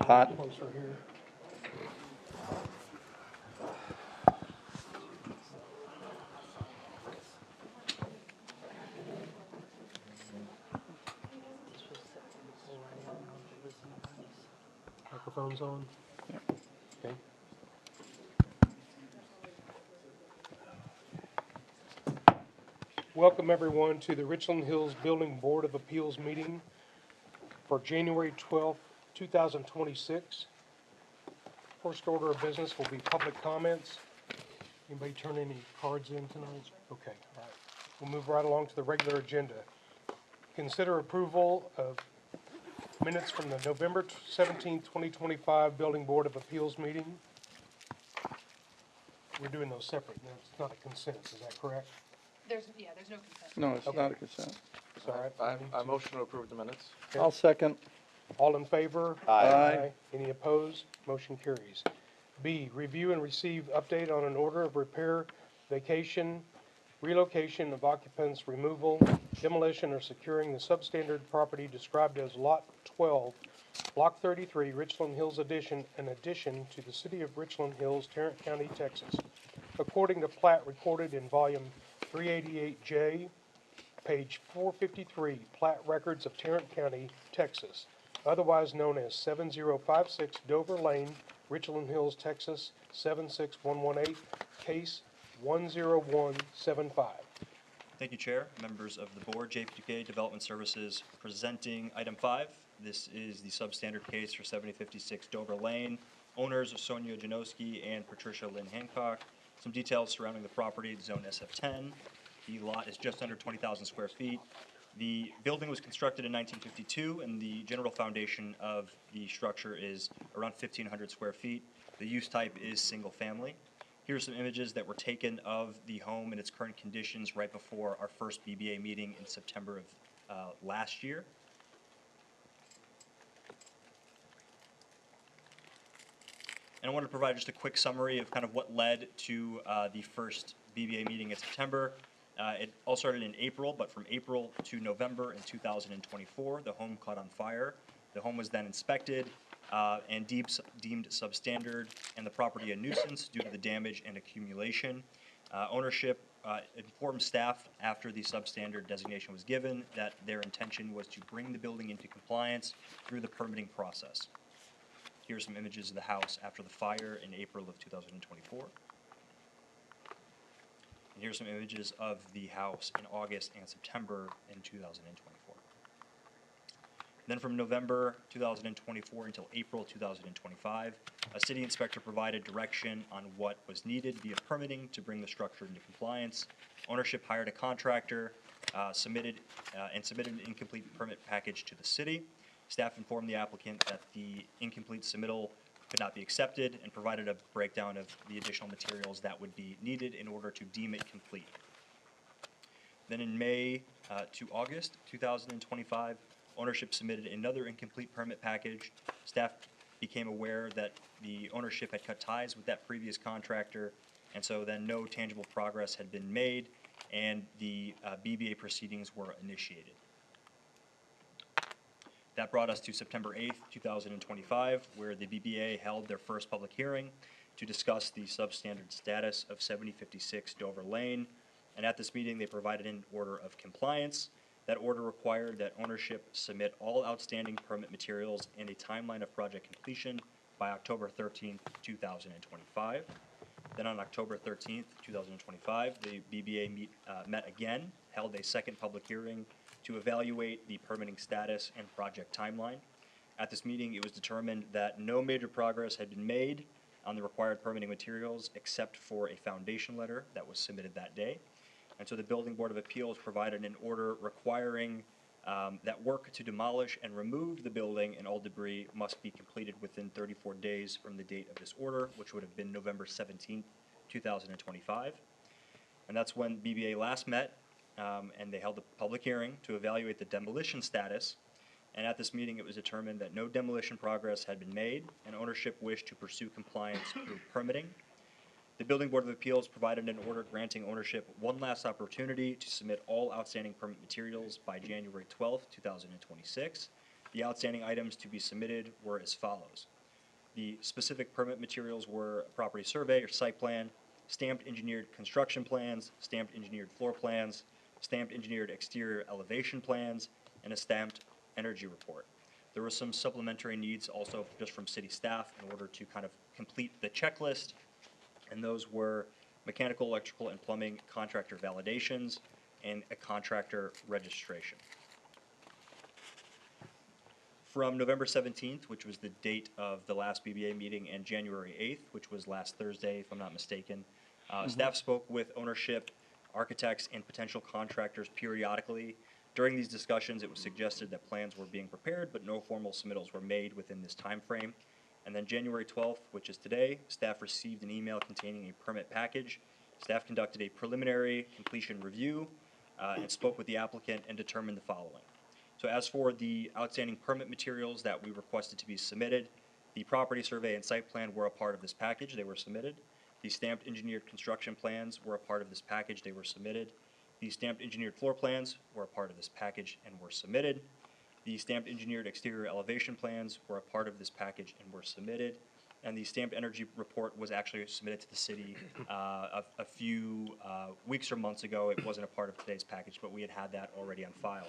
Hot. Closer here. Microphone's on. Okay. Welcome everyone to the Richland Hills Building Board of Appeals meeting for January 12th, 2026. First order of business will be public comments. Anybody turn any cards in tonight? Okay, all right. We'll move right along to the regular agenda. Consider approval of minutes from the November 17th, 2025 Building Board of Appeals meeting. We're doing those separate. It's not a consent, is that correct? There's no consent. No, it's not a consent. It's all right. I motion to approve the minutes. Okay. I'll second. All in favor? Aye. Any opposed? Motion carries. B, review and receive update on an order of repair, vacation, relocation of occupants, removal, demolition, or securing the substandard property described as Lot 12, Block 33, Richland Hills Addition, an addition to the City of Richland Hills, Tarrant County, Texas. According to plat recorded in volume 388J, page 453, plat records of Tarrant County, Texas, otherwise known as 7056 Dover Lane, Richland Hills, Texas, 76118, case 10175. Thank you, Chair, members of the board. JPK Development Services presenting item 5. This is the substandard case for 7056 Dover Lane. Owners are Sonia Janowski and Patricia Lynn Hancock. Some details surrounding the property, zone SF10. The lot is just under 20,000 square feet. The building was constructed in 1952, and the general foundation of the structure is around 1,500 square feet. The use type is single family. Here are some images that were taken of the home and its current conditions right before our first BBA meeting in September of last year. And I want to provide just a quick summary of kind of what led to the first BBA meeting in September. It all started in April, but from April to November in 2024, the home caught on fire. The home was then inspected and deemed substandard, and the property a nuisance due to the damage and accumulation. Ownership informed staff after the substandard designation was given that their intention was to bring the building into compliance through the permitting process. Here are some images of the house after the fire in April of 2024. And here's some images of the house in August and September in 2024. Then from November 2024 until April 2025, a city inspector provided direction on what was needed via permitting to bring the structure into compliance. Ownership hired a contractor, submitted an incomplete permit package to the city. Staff informed the applicant that the incomplete submittal could not be accepted and provided a breakdown of the additional materials that would be needed in order to deem it complete. Then in May to August 2025, ownership submitted another incomplete permit package. Staff became aware that the ownership had cut ties with that previous contractor, and so then no tangible progress had been made, and the BBA proceedings were initiated. That brought us to September 8th, 2025, where the BBA held their first public hearing to discuss the substandard status of 7056 Dover Lane. And at this meeting, they provided an order of compliance. That order required that ownership submit all outstanding permit materials and a timeline of project completion by October 13th, 2025. Then on October 13th, 2025, the BBA met again, held a second public hearing to evaluate the permitting status and project timeline. At this meeting, it was determined that no major progress had been made on the required permitting materials except for a foundation letter that was submitted that day. And so the Building Board of Appeals provided an order requiring that work to demolish and remove the building and all debris must be completed within 34 days from the date of this order, which would have been November 17th, 2025. And that's when BBA last met, and they held a public hearing to evaluate the demolition status. And at this meeting, it was determined that no demolition progress had been made, and ownership wished to pursue compliance through permitting. The Building Board of Appeals provided an order granting ownership one last opportunity to submit all outstanding permit materials by January 12th, 2026. The outstanding items to be submitted were as follows. The specific permit materials were a property survey or site plan, stamped engineered construction plans, stamped engineered floor plans, stamped engineered exterior elevation plans, and a stamped energy report. There were some supplementary needs also just from city staff in order to kind of complete the checklist, and those were mechanical, electrical, and plumbing contractor validations and a contractor registration. From November 17th, which was the date of the last BBA meeting, and January 8th, which was last Thursday, if I'm not mistaken, staff spoke with ownership, architects, and potential contractors periodically. During these discussions, it was suggested that plans were being prepared, but no formal submittals were made within this time frame. And then January 12th, which is today, staff received an email containing a permit package. Staff conducted a preliminary completion review and spoke with the applicant and determined the following. So as for the outstanding permit materials that we requested to be submitted, the property survey and site plan were a part of this package. They were submitted. The stamped engineered construction plans were a part of this package. They were submitted. The stamped engineered floor plans were a part of this package and were submitted. The stamped engineered exterior elevation plans were a part of this package and were submitted. And the stamped energy report was actually submitted to the city a few weeks or months ago. It wasn't a part of today's package, but we had that already on file.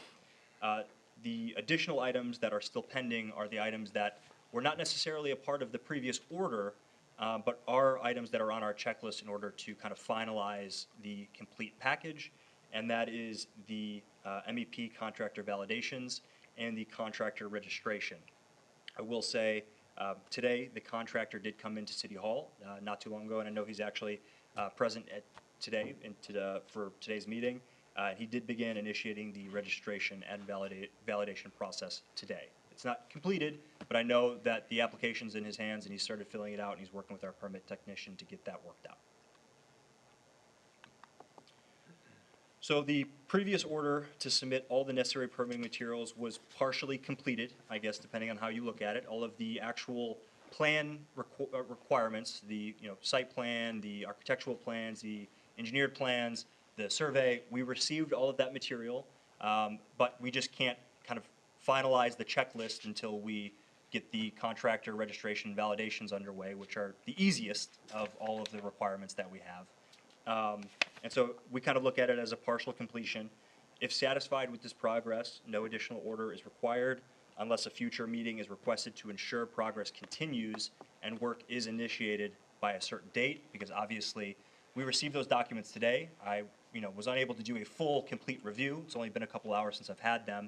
The additional items that are still pending are the items that were not necessarily a part of the previous order, but are items that are on our checklist in order to kind of finalize the complete package, and that is the MEP contractor validations and the contractor registration. I will say today the contractor did come into City Hall not too long ago, and I know he's actually present at today for today's meeting. He did begin initiating the registration and validation process today. It's not completed, but I know that the application's in his hands and he started filling it out and he's working with our permit technician to get that worked out. So the previous order to submit all the necessary permitting materials was partially completed, I guess, depending on how you look at it. All of the actual plan requirements, the site plan, the architectural plans, the engineered plans, the survey, we received all of that material, but we just can't kind of finalize the checklist until we get the contractor registration validations underway, which are the easiest of all of the requirements that we have. And so we kind of look at it as a partial completion. If satisfied with this progress, no additional order is required unless a future meeting is requested to ensure progress continues and work is initiated by a certain date, because obviously we received those documents today. I was unable to do a full, complete review. It's only been a couple hours since I've had them.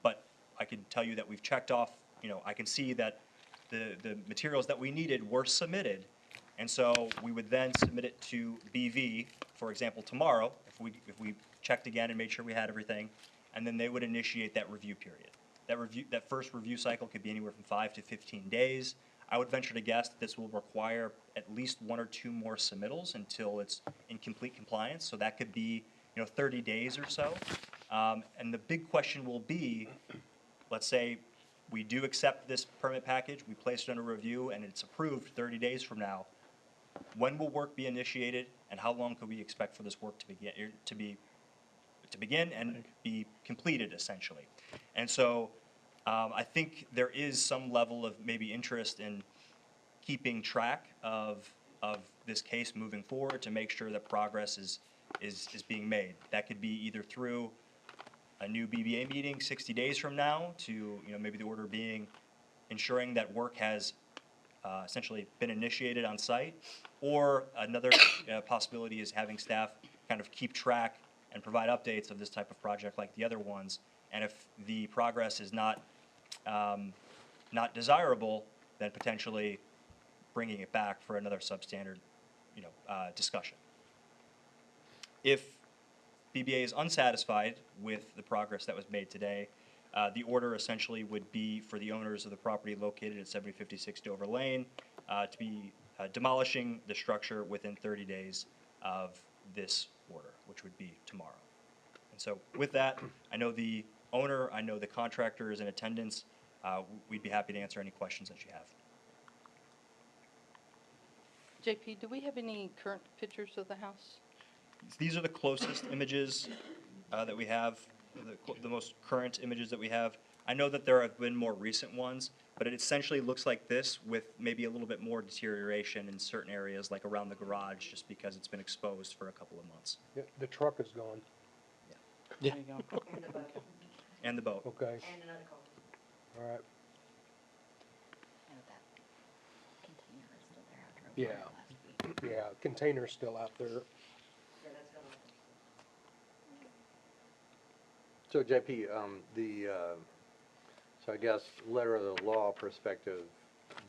But I can tell you that we've checked off, I can see that the materials that we needed were submitted. And so we would then submit it to BV, for example, tomorrow, if we checked again and made sure we had everything, and then they would initiate that review period. That first review cycle could be anywhere from 5 to 15 days. I would venture to guess that this will require at least 1 or 2 more submittals until it's in complete compliance. So that could be, 30 days or so. And the big question will be, let's say we do accept this permit package, we place it under review, and it's approved 30 days from now. When will work be initiated, and how long could we expect for this work to begin and be completed, essentially? And so I think there is some level of maybe interest in keeping track of this case moving forward to make sure that progress is being made. That could be either through a new BBA meeting 60 days from now to, maybe the order being ensuring that work has essentially been initiated on site, or another possibility is having staff kind of keep track and provide updates of this type of project like the other ones. And if the progress is not desirable, then potentially bringing it back for another substandard, discussion. If BBA is unsatisfied with the progress that was made today, the order essentially would be for the owners of the property located at 7056 Dover Lane to be demolishing the structure within 30 days of this order, which would be tomorrow. And so with that, I know the owner, I know the contractor is in attendance. We'd be happy to answer any questions that you have. JP, do we have any current pictures of the house? These are the closest images that we have, the most current images that we have. I know that there have been more recent ones, but it essentially looks like this with maybe a little bit more deterioration in certain areas, like around the garage, just because it's been exposed for a couple of months. Yeah, the truck is gone, There you go. And the boat. okay, And another car. all right, No, that container is still there after I Yeah. last week. yeah, container's still out there. Yeah, that's still open. So JP, so I guess letter of the law perspective,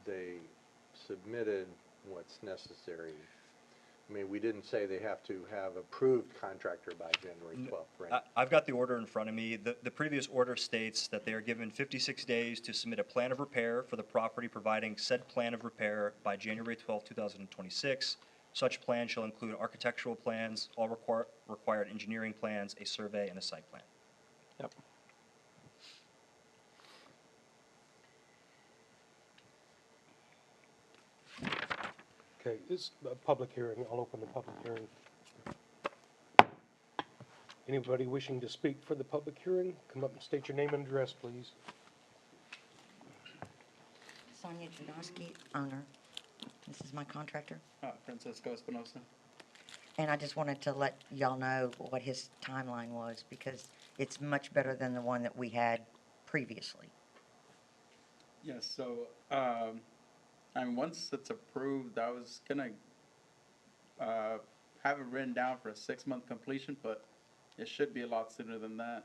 they submitted what's necessary. I mean, we didn't say they have to have approved contractor by January 12th, right? I've got the order in front of me. The previous order states that they are given 56 days to submit a plan of repair for the property, providing said plan of repair by January 12, 2026. Such plan shall include architectural plans, all required engineering plans, a survey, and a site plan. Yep. Okay, this is a public hearing, I'll open the public hearing. Anybody wishing to speak for the public hearing, come up and state your name and address, please. Sonia Janowski, owner. This is my contractor. Francisco Espinosa. And I just wanted to let y'all know what his timeline was, because it's much better than the one that we had previously. Yes, so, I mean, once it's approved, I was gonna, have it written down for a 6-month completion, but it should be a lot sooner than that.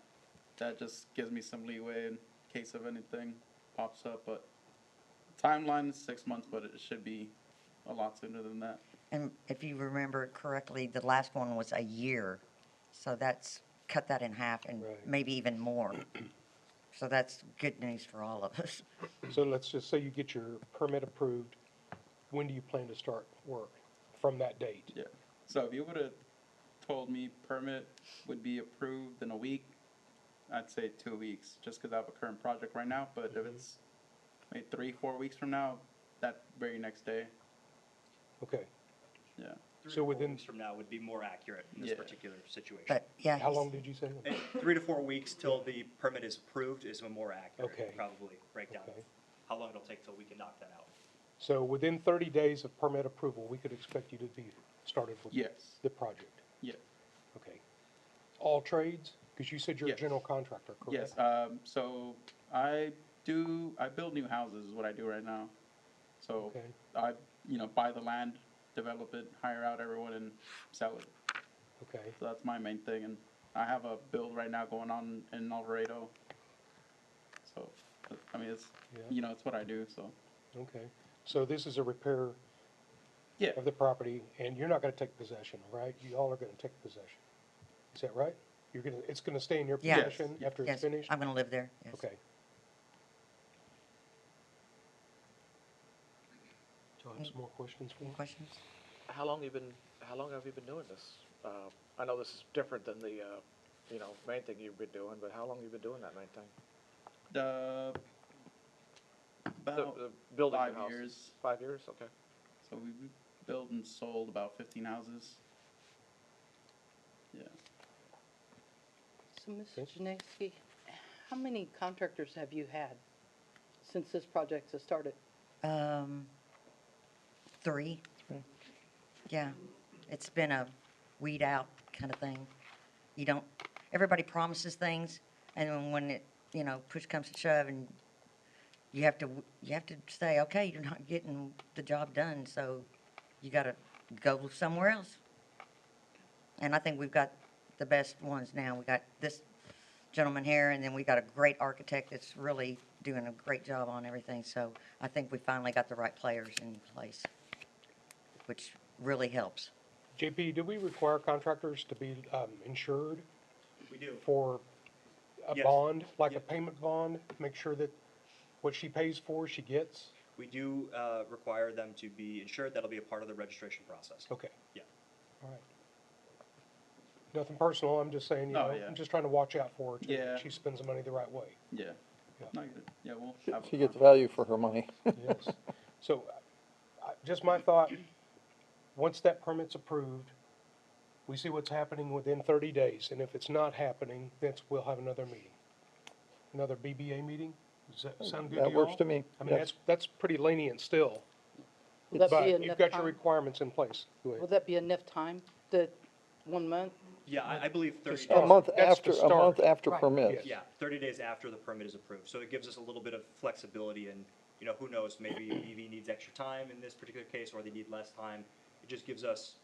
That just gives me some leeway in case of anything pops up, but timeline is 6 months, but it should be a lot sooner than that. And if you remember correctly, the last one was a year, so that's cut that in half and Right. maybe even more. So that's good news for all of us. So let's just say you get your permit approved, when do you plan to start work from that date? Yeah, so if you would've told me permit would be approved in a week, I'd say 2 weeks, just because I have a current project right now, but if it's maybe 3-4 weeks from now, that very next day, Okay, yeah. 3 So to 4 within- weeks from now would be more accurate in this Yeah. particular situation. But, yeah. how he's- long did you say? 3 to 4 weeks till the permit is approved is a more accurate, Okay. probably breakdown Okay. of how long it'll take till we can knock that out. So within 30 days of permit approval, we could expect you to be started with Yes, the project? yeah, Okay. All trades? Because you said you're a Yes. general contractor, correct? yes, so I build new houses is what I do right now. So Okay, I, buy the land, develop it, hire out everyone and sell it. okay, So that's my main thing, and I have a build right now going on in Alvarado. So, I mean, it's, yeah, it's what I do, so, okay. So this is a repair yeah, of the property, and you're not gonna take possession, right? You all are gonna take possession. Is that right? It's gonna stay in your Yeah. possession after it's Yes, finished? I'm gonna live there, yes. Okay. Do I have some more questions for Any you? questions? How long have you been doing this? I know this is different than the, main thing you've been doing, but how long have you been doing that main thing? the, about, The building your 5 house. years. 5 years, okay. So we built and sold about 15 houses. Yeah. So, Ms. Okay. Janeski, how many contractors have you had since this project has started? 3. Yeah, it's been a weed out kind of thing. You don't, everybody promises things, and then when it, push comes to shove, and you have to say, okay, you're not getting the job done, so you gotta go somewhere else. And I think we've got the best ones now. We got this gentleman here, and then we got a great architect that's really doing a great job on everything, so I think we finally got the right players in place, which really helps. JP, do we require contractors to be insured We do. for a Yes. bond, like a Yep. payment bond? Make sure that what she pays for, she gets? We do require them to be insured. That'll be a part of the registration process. Okay. Yeah. All right. Nothing personal, I'm just saying, Oh, yeah. I'm just trying to watch out for her, too. Yeah. that She spends the money the right way. Yeah. Yeah. Not good. Yeah, we'll have. She gets value for her money. Yes. So, just my thought, once that permit's approved, we see what's happening within 30 days, and if it's not happening, then we'll have another meeting. Another BBA meeting? Does that sound good to That you all? works to me. I mean, Yes. that's pretty lenient still, Will that but be you've enough got your time? requirements in place. Go Will ahead. that be enough time, the 1 month? Yeah, I believe 30 start. days. A month That's the after, a month start. after Right. permits. Yeah, 30 days after the permit is approved. So it gives us a little bit of flexibility and, you know, who knows, maybe BV needs extra time in this particular case, or they need less time. It just gives us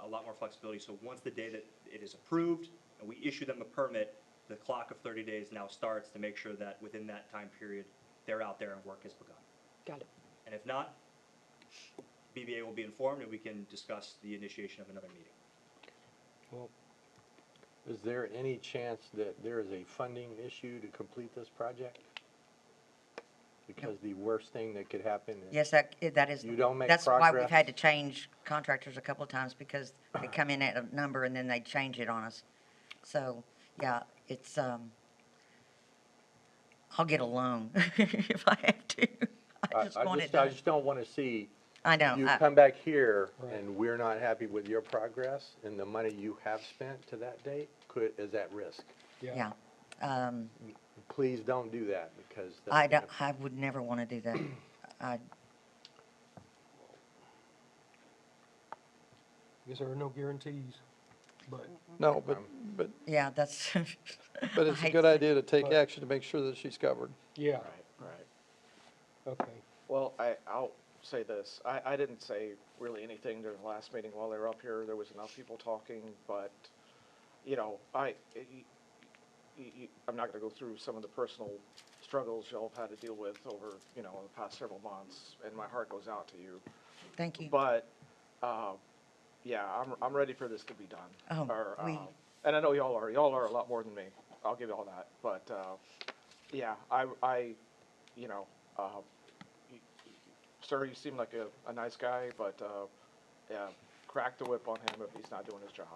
a lot more flexibility. So once the day that it is approved and we issue them a permit, the clock of 30 days now starts to make sure that within that time period, they're out there and work has begun. Got it. And if not, BVA will be informed and we can discuss the initiation of another meeting. Well, Is there any chance that there is a funding issue to complete this project? Because the worst thing that could happen is. Yes, that is. You don't make That's why we've progress? had to change contractors a couple of times, because they come in at a number and then they change it on us. So, yeah, it's, I'll get a loan if I have to. I just want it I done. just don't want to see I know. you I- come back here Right. and we're not happy with your progress and the money you have spent to that date is at risk. Yeah. Um, Please don't do that because. I don't, I would never want to do that. I, guess there are no guarantees, but No, but, yeah, that's. but I it's a hate good to- idea to take But- action to make sure that she's covered. yeah, Right. okay. Well, I'll say this. I didn't say really anything during the last meeting while they were up here. There was enough people talking, but, you know, I'm not gonna go through some of the personal struggles y'all have had to deal with over, you know, the past several months, and my heart goes out to you. Thank you. But, yeah, I'm ready for this to be done. Oh, Or, we- and I know y'all are a lot more than me. I'll give you all that. But, yeah, you know, sir, you seem like a nice guy, but, yeah, crack the whip on him if he's not doing his job,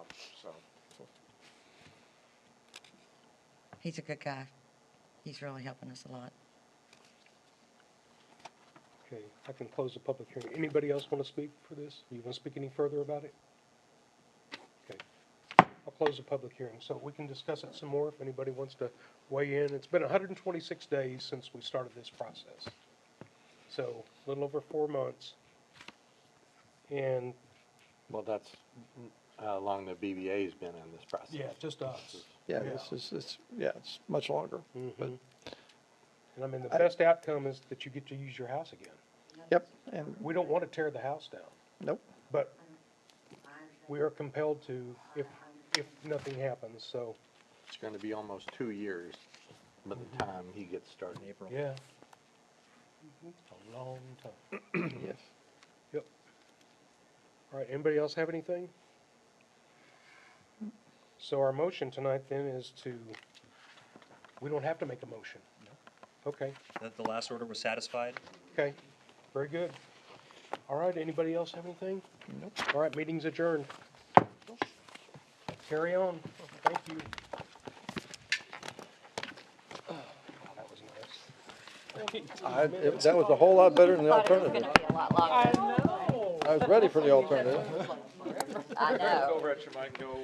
so. He's a good guy. He's really helping us a lot. Okay, I can close the public hearing. Anybody else want to speak for this? You want to speak any further about it? Okay, I'll close the public hearing, so we can discuss it some more if anybody wants to weigh in. It's been 126 days since we started this process, so a little over 4 months. And, Well, that's how long the BVA's been in this process. yeah, just us. Yeah, Yeah. this is, it's much longer. But, Mhm. And I mean, the best outcome is that you get to use your house again. yep, and, We don't want to tear the house down, nope. but we are compelled to if nothing happens, so, It's going to be almost 2 years by the time he gets started. In April. yeah. A long time. Yes. Yep. All right, anybody else have anything? So our motion tonight then is we don't have to make a motion. Okay, The last order was satisfied. okay, very good. All right, anybody else have anything? Nope. All right, meeting's adjourned. Carry on, thank you. That was nice. That was a whole lot better than the Thought it was alternative. gonna be a lot longer. I was ready for the alternative. I know. Over at your mic, go.